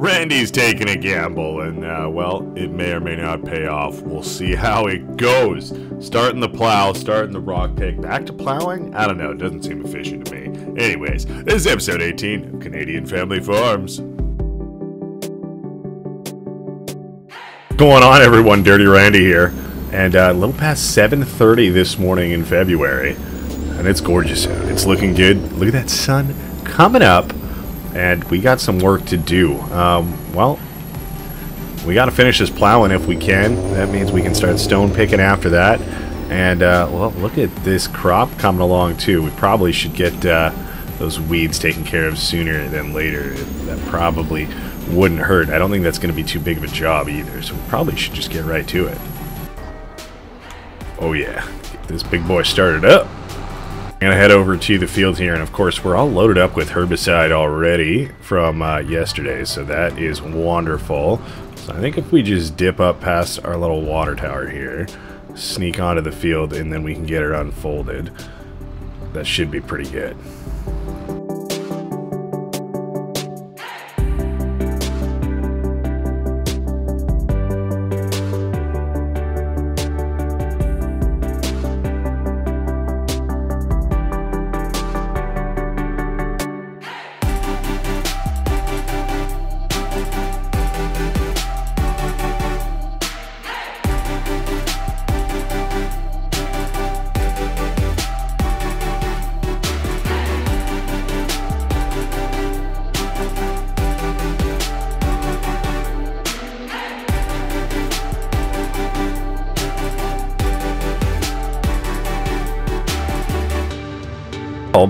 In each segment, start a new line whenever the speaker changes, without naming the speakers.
Randy's taking a gamble, and well, it may or may not pay off. We'll see how it goes. Starting the plow, starting the rock pick, back to plowing? I don't know, it doesn't seem efficient to me. Anyways, this is episode 18 of Canadian Family Farms. Going on, everyone? Dirty Randy here, and a little past 7:30 this morning in February, and it's gorgeous out. It's looking good. Look at that sun coming up. And we got some work to do. Well, we got to finish this plowing if we can. That means we can start stone picking after that. And, well, look at this crop coming along, too. We probably should get those weeds taken care of sooner than later. That probably wouldn't hurt. I don't think that's going to be too big of a job either. So we probably should just get right to it. Oh, yeah. Get this big boy started up. I'm going to head over to the field here, and of course we're all loaded up with herbicide already from yesterday, so that is wonderful. So I think if we just dip up past our little water tower here, sneak onto the field, and then we can get it unfolded, that should be pretty good.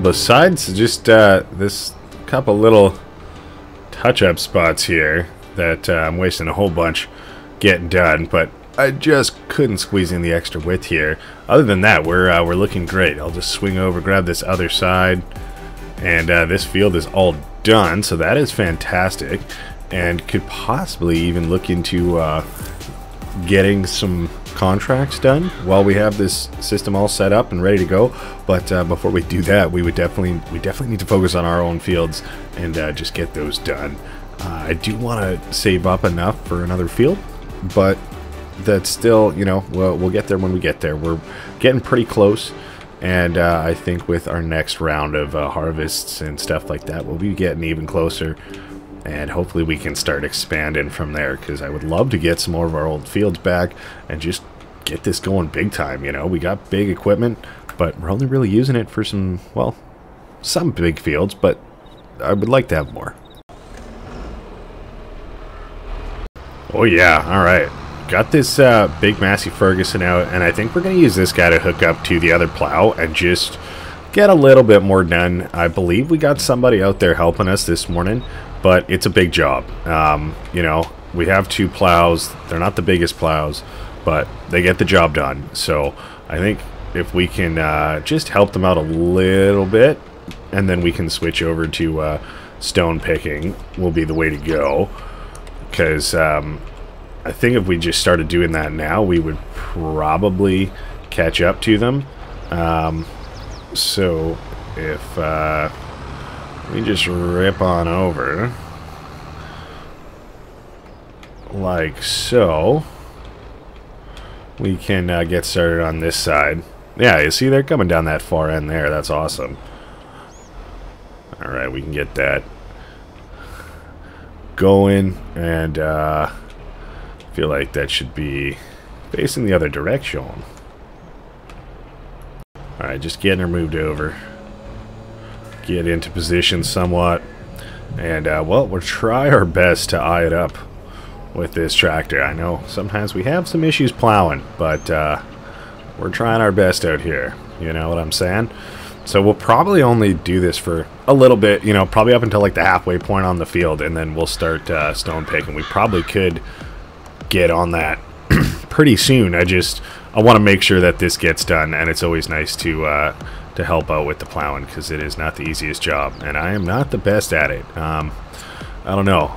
Besides just this couple little touch-up spots here that I'm wasting a whole bunch getting done, but I just couldn't squeeze in the extra width here. Other than that, we're looking great. I'll just swing over, grab this other side, and this field is all done, so that is fantastic, and could possibly even look into getting some contracts done while we have this system all set up and ready to go. But before we do that, we definitely need to focus on our own fields and just get those done. I do want to save up enough for another field, but that's still, you know, we'll get there when we get there. We're getting pretty close, and I think with our next round of harvests and stuff like that, we'll be getting even closer. And hopefully we can start expanding from there, because I would love to get some more of our old fields back and just get this going big time. You know, we got big equipment, but we're only really using it for some, well, some big fields, but I would like to have more. Oh yeah, alright. Got this big Massey Ferguson out, and I think we're going to use this guy to hook up to the other plow and just get a little bit more done. I believe we got somebody out there helping us this morning, but it's a big job. You know, we have two plows. They're not the biggest plows, but they get the job done. So I think if we can just help them out a little bit, and then we can switch over to stone picking, will be the way to go. Because I think if we just started doing that now, we would probably catch up to them. So if we just rip on over like so, we can get started on this side. Yeah, you see they're coming down that far end there. That's awesome. Alright, we can get that going, and feel like that should be facing the other direction. Alright, just getting her moved over. Get into position somewhat. And, well, we'll try our best to eye it up with this tractor. I know sometimes we have some issues plowing, but we're trying our best out here. You know what I'm saying? So we'll probably only do this for a little bit, you know, probably up until like the halfway point on the field, and then we'll start stone picking. We probably could get on that pretty soon. I want to make sure that this gets done, and it's always nice to help out with the plowing, because it is not the easiest job, and I am not the best at it. I don't know.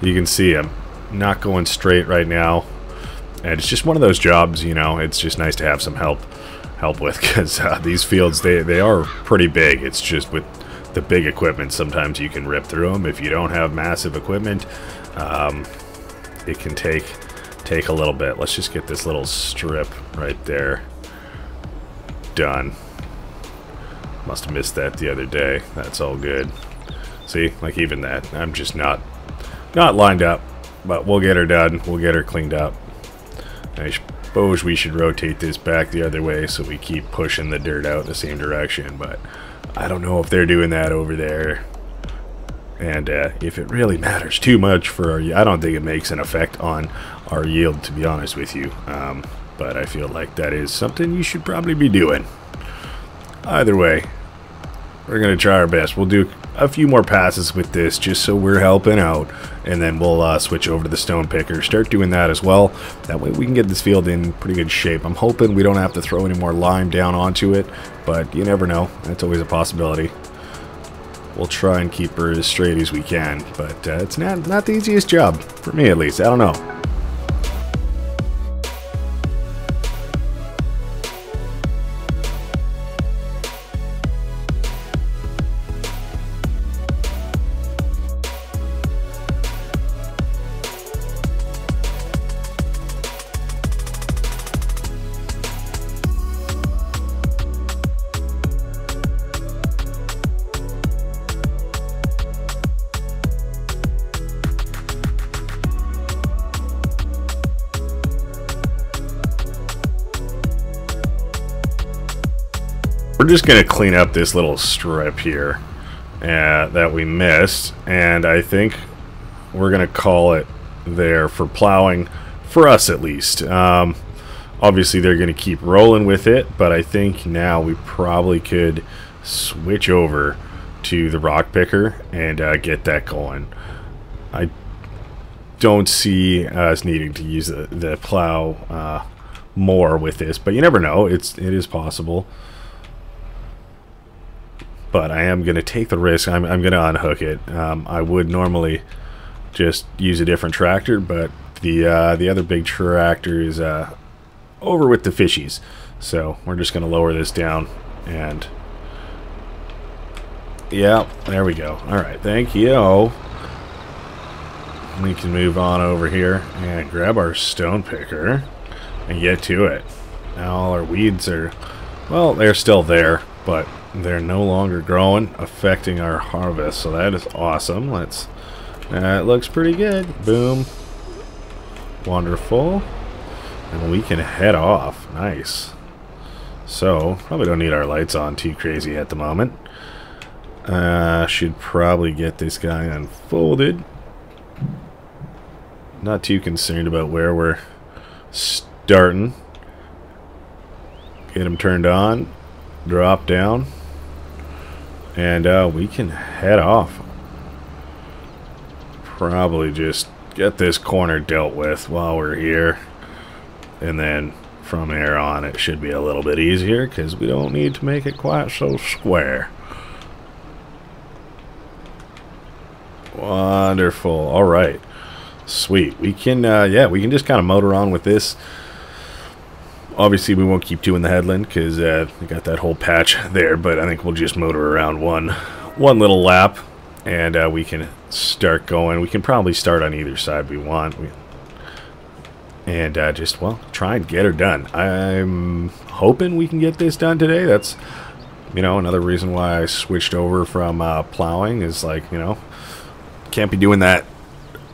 You can see I'm not going straight right now, and it's just one of those jobs, you know. It's just nice to have some help with, because these fields, they are pretty big. It's just with the big equipment, sometimes you can rip through them. If you don't have massive equipment, it can take a little bit. Let's just get this little strip right there done. Must have missed that the other day. That's all good. See, like even that, I'm just not lined up, but we'll get her done. We'll get her cleaned up. I suppose we should rotate this back the other way so we keep pushing the dirt out the same direction, but I don't know if they're doing that over there. And if it really matters too much for our, I don't think it makes an effect on our yield, to be honest with you. But I feel like that is something you should probably be doing. Either way, we're going to try our best. We'll do a few more passes with this just so we're helping out, and then we'll switch over to the stone picker, start doing that as well. That way we can get this field in pretty good shape. I'm hoping we don't have to throw any more lime down onto it, but you never know. That's always a possibility. We'll try and keep her as straight as we can, but it's not the easiest job, for me at least. I don't know. We're just going to clean up this little strip here that we missed, and I think we're going to call it there for plowing, for us at least. Obviously they're going to keep rolling with it, but I think now we probably could switch over to the rock picker and get that going. I don't see us needing to use the plow more with this, but you never know. It is possible. But I am going to take the risk. I'm going to unhook it. I would normally just use a different tractor, but the other big tractor is over with the fishies. So we're just going to lower this down, and yeah, there we go. All right, thank you. We can move on over here and grab our stone picker and get to it. Now all our weeds are, well, they're still there, but they're no longer growing, affecting our harvest, so that is awesome. That looks pretty good. Boom. Wonderful. And we can head off. Nice. So, probably don't need our lights on too crazy at the moment. Should probably get this guy unfolded. Not too concerned about where we're starting. Get him turned on. Drop down. And we can head off. Probably just get this corner dealt with while we're here. And then from here on it should be a little bit easier because we don't need to make it quite so square. Wonderful. Alright. Sweet. We can, yeah, we can just kind of motor on with this. Obviously, we won't keep doing the headland because we got that whole patch there, but I think we'll just motor around one little lap, and we can start going. We can probably start on either side we want, and just, well, try and get her done. I'm hoping we can get this done today. That's, you know, another reason why I switched over from plowing is, like, you know, can't be doing that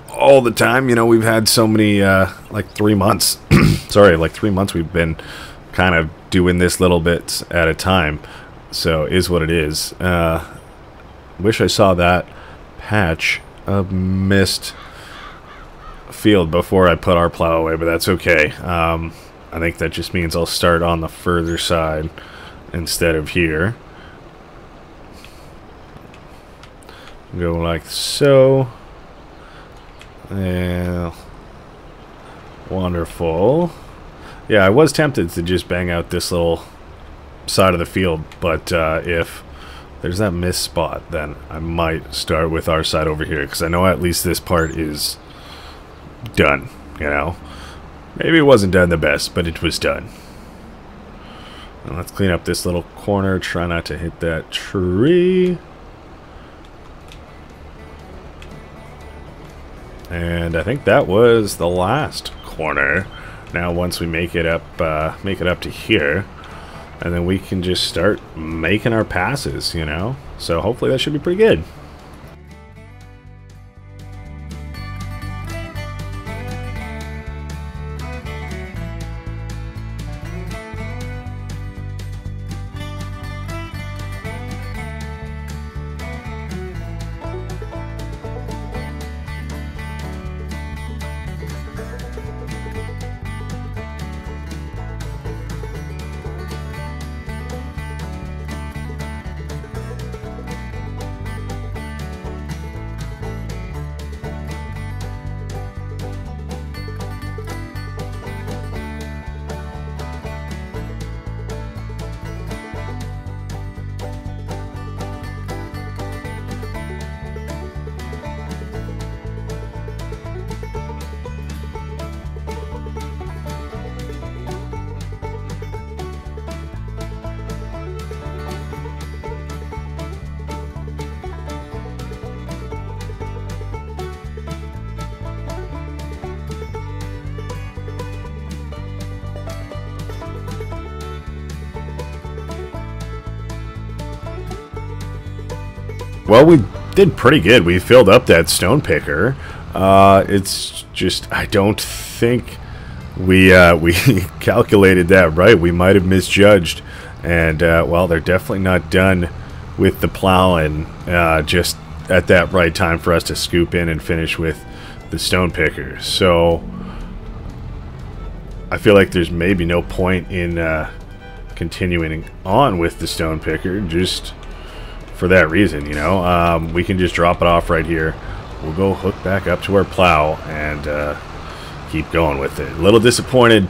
all the time. You know, we've had so many, like 3 months. Sorry, like 3 months we've been kind of doing this little bit at a time. So, is what it is. Wish I saw that patch of missed field before I put our plow away, but that's okay. I think that just means I'll start on the further side instead of here. Go like so. Yeah. Wonderful. Yeah, I was tempted to just bang out this little side of the field, but if there's that miss spot, then I might start with our side over here, because I know at least this part is done, you know. Maybe it wasn't done the best, but it was done. And let's clean up this little corner, try not to hit that tree. And I think that was the last corner. Now once we make it up to here, and then we can just start making our passes, you know? So hopefully that should be pretty good. Well, we did pretty good. We filled up that stone picker. It's just, I don't think we calculated that right. We might have misjudged. And, well, they're definitely not done with the plowing just at that right time for us to scoop in and finish with the stone picker. So I feel like there's maybe no point in continuing on with the stone picker, just for that reason, you know. We can just drop it off right here. We'll go hook back up to our plow and keep going with it. A little disappointed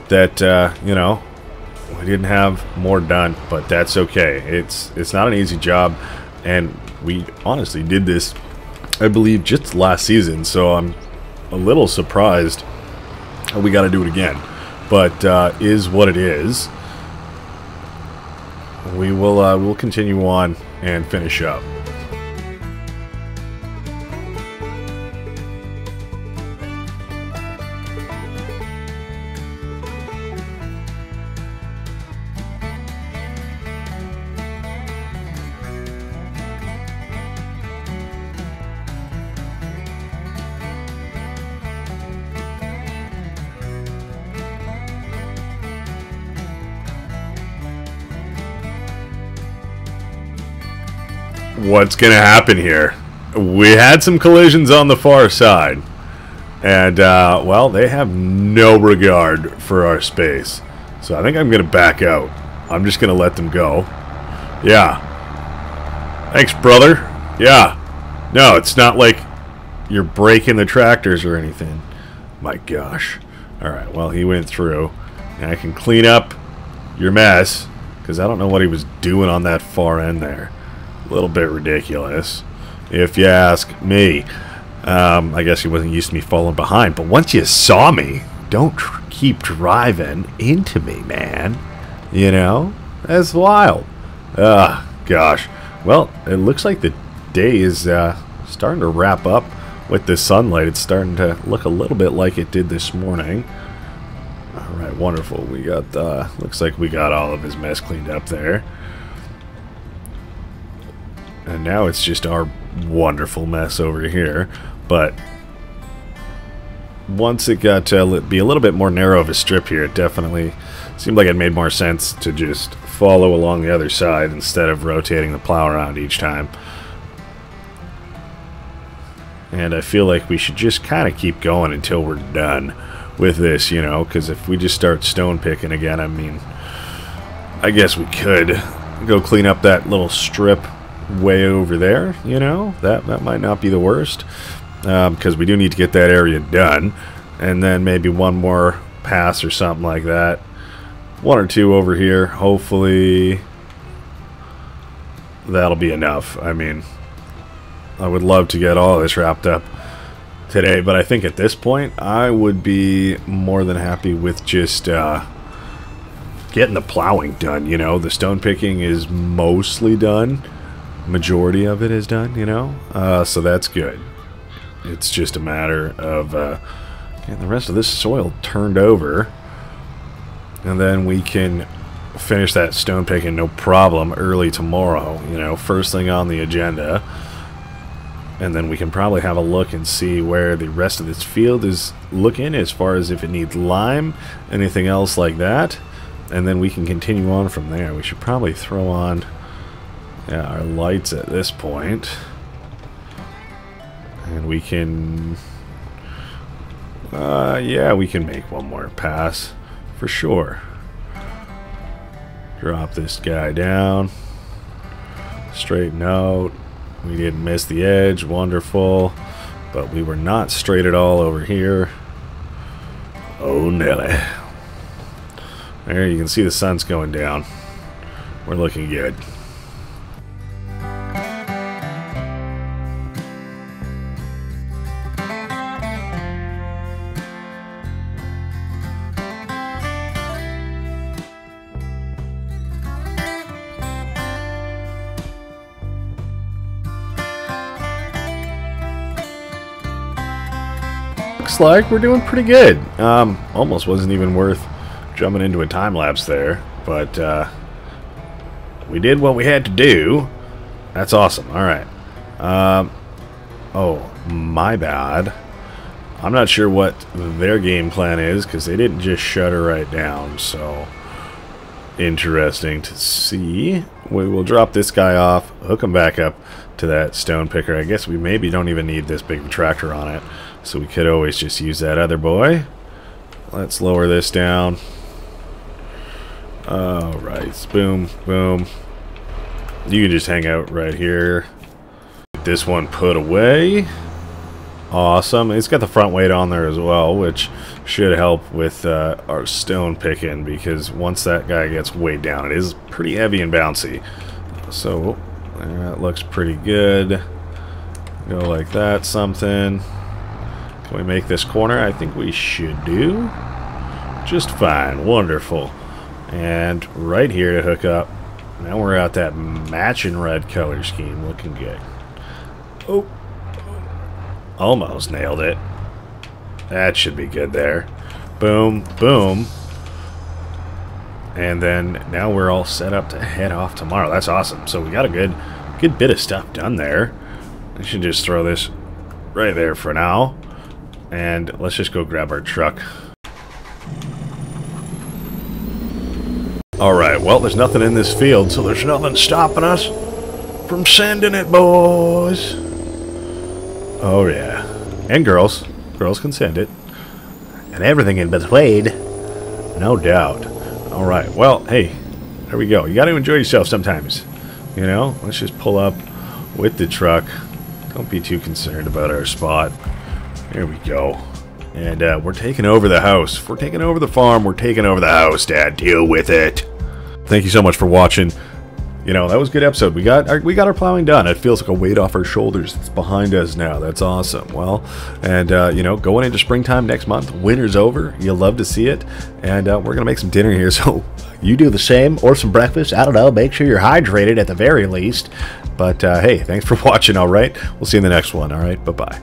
that you know, we didn't have more done, but that's okay. It's not an easy job, and we honestly did this, I believe, just last season, so I'm a little surprised we got to do it again, but is what it is. We'll continue on and finish up. What's gonna happen here? We had some collisions on the far side, and well, they have no regard for our space, so I think I'm gonna back out. I'm just gonna let them go. Yeah, thanks, brother. Yeah, no, it's not like you're breaking the tractors or anything. My gosh. Alright, well, he went through, and I can clean up your mess, because I don't know what he was doing on that far end there. A little bit ridiculous, if you ask me. I guess he wasn't used to me falling behind, but once you saw me, don't keep driving into me, man. You know? That's wild. Gosh. Well, it looks like the day is starting to wrap up with the sunlight. It's starting to look a little bit like it did this morning. Alright, wonderful. We got, looks like we got all of his mess cleaned up there. And now it's just our wonderful mess over here. But once it got to be a little bit more narrow of a strip here, it definitely seemed like it made more sense to just follow along the other side instead of rotating the plow around each time. And I feel like we should just kind of keep going until we're done with this, you know, because if we just start stone picking again, I mean, I guess we could go clean up that little strip way over there, you know. That might not be the worst, because we do need to get that area done, and then maybe one more pass or something like that, one or two over here. Hopefully that'll be enough. I mean, I would love to get all this wrapped up today, but I think at this point I would be more than happy with just getting the plowing done, you know. The stone picking is mostly done. Majority of it is done, you know, so that's good. It's just a matter of getting the rest of this soil turned over. And then we can finish that stone picking no problem early tomorrow, you know, first thing on the agenda. And then we can probably have a look and see where the rest of this field is looking as far as if it needs lime, anything else like that. And then we can continue on from there. We should probably throw on our lights at this point. And we can... yeah, we can make one more pass for sure. Drop this guy down. Straighten out. We didn't miss the edge. Wonderful. But we were not straight at all over here. Oh, Nelly. There, you can see the sun's going down. We're looking good. Looks like we're doing pretty good. Almost wasn't even worth jumping into a time lapse there, but we did what we had to do. That's awesome. All right. Oh, my bad. I'm not sure what their game plan is because they didn't just shut her right down. So interesting to see. We will drop this guy off, hook him back up to that stone picker. I guess we maybe don't even need this big tractor on it, so we could always just use that other boy. Let's lower this down. Alright, boom, boom. You can just hang out right here. Get this one put away. Awesome. It's got the front weight on there as well, which should help with our stone picking, because once that guy gets weighed down, it is pretty heavy and bouncy. So that looks pretty good. Go like that, something. Can we make this corner? I think we should do just fine. Wonderful. And right here to hook up. Now we're at that matching red color scheme. Looking good. Oh. Almost nailed it. That should be good there. Boom, boom. And then now we're all set up to head off tomorrow. That's awesome. So we got a good bit of stuff done there. I should just throw this right there for now. And let's just go grab our truck. Alright, well, there's nothing in this field, so there's nothing stopping us from sending it, boys. Oh, yeah. And girls. Girls can send it. And everything in between. No doubt. Alright, well, hey, there we go. You gotta enjoy yourself sometimes. You know, let's just pull up with the truck. Don't be too concerned about our spot. There we go. And we're taking over the house. We're taking over the farm. We're taking over the house, Dad. Deal with it. Thank you so much for watching. You know, that was a good episode. We got our plowing done. It feels like a weight off our shoulders. It's behind us now. That's awesome. Well, and you know, going into springtime next month. Winter's over. You'll love to see it. And we're gonna make some dinner here. So you do the same, or some breakfast. I don't know. Make sure you're hydrated at the very least. But hey, thanks for watching. All right, we'll see you in the next one. All right, bye bye.